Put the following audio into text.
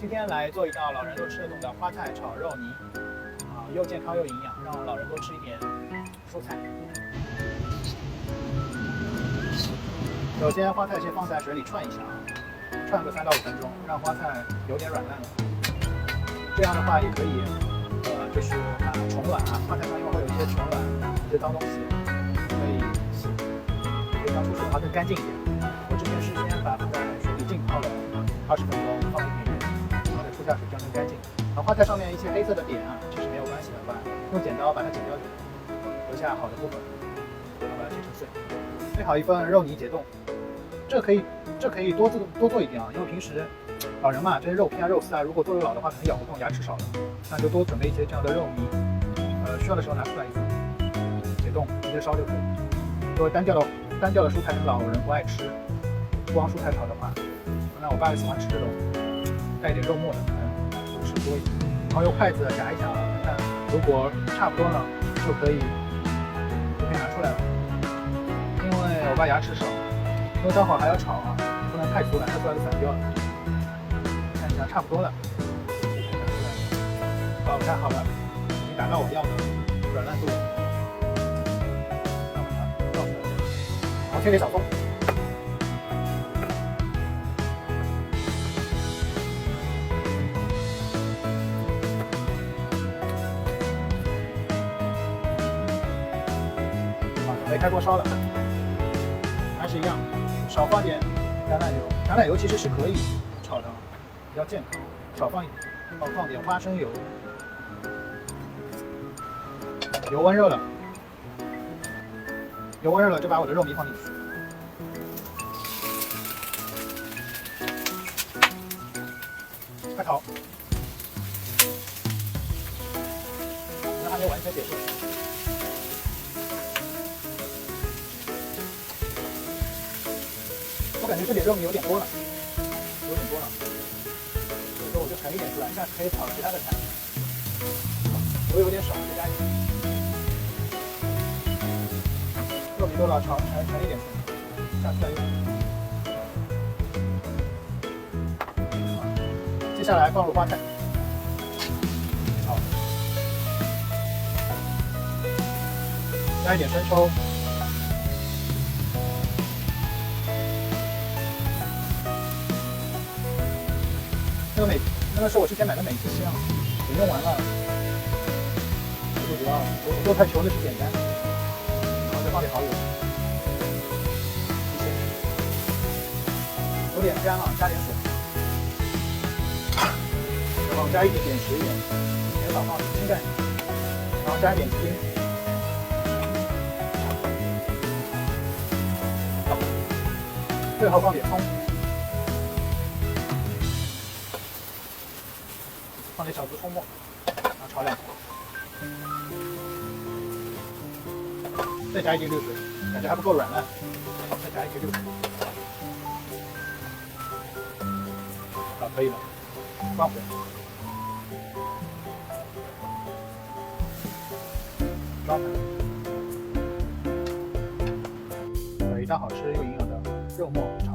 今天来做一道老人都吃得动的花菜炒肉泥，又健康又营养，让老人多吃一点蔬菜。首先，花菜先放在水里串一下，串个3到5分钟，让花菜有点软烂了。这样的话也可以，就是虫卵花菜上因为会有一些虫卵、一些脏东西，可以洗，可以当出水的话更干净一点。我之前是先把它在水里浸泡了20分钟，放一点盐，然后再出下水，这样更干净。然后花菜上面一些黑色的点其实没有关系的，用剪刀把它剪掉，留下好的部分，然后把它切成碎。备好一份肉泥解冻，这可以多做一点因为平时老人嘛，这些肉片肉丝如果做肉老的话，可能咬不动，牙齿少了，那就多准备一些这样的肉泥，需要的时候拿出来一份，解冻直接烧就可以。因为单调的蔬菜跟老人不爱吃，光蔬菜炒的话，那我爸喜欢吃这种带一点肉末的，吃多一点。然后用筷子夹一下看如果差不多了，就可以拿出来了。因为我爸牙齿少，因为待会儿还要炒不能太粗了，太粗了就散掉了。看一下差不多了，我看好了，已经达到我要的软烂度了。那我把它倒出来，然后切点小葱。准备开锅烧了，还是一样，少放点橄榄油。橄榄油其实是可以炒的，比较健康，少放一点。放点花生油，油温热了，就把我的肉泥放进去。开炒，那还没完全结束。我感觉这里肉泥有点多了，所以说我就盛一点出来，下次可以炒其他的菜。油有点少，再加一点。肉泥多了，盛一点出来，下次再用。接下来放入花菜，好，加一点生抽。那个是我之前买的美极香，也用完了。最主要我做菜求的是简单，然后再放点蚝油，有点干了，加点水，然后加一点点食盐，减少放清淡，然后加一点鸡精，最后放点葱。放点小猪葱末，然后炒2口，再加一滴绿水，感觉还不够软烂，再加一滴绿水，好，可以了，关火，装盘，一道好吃又营养的肉末炒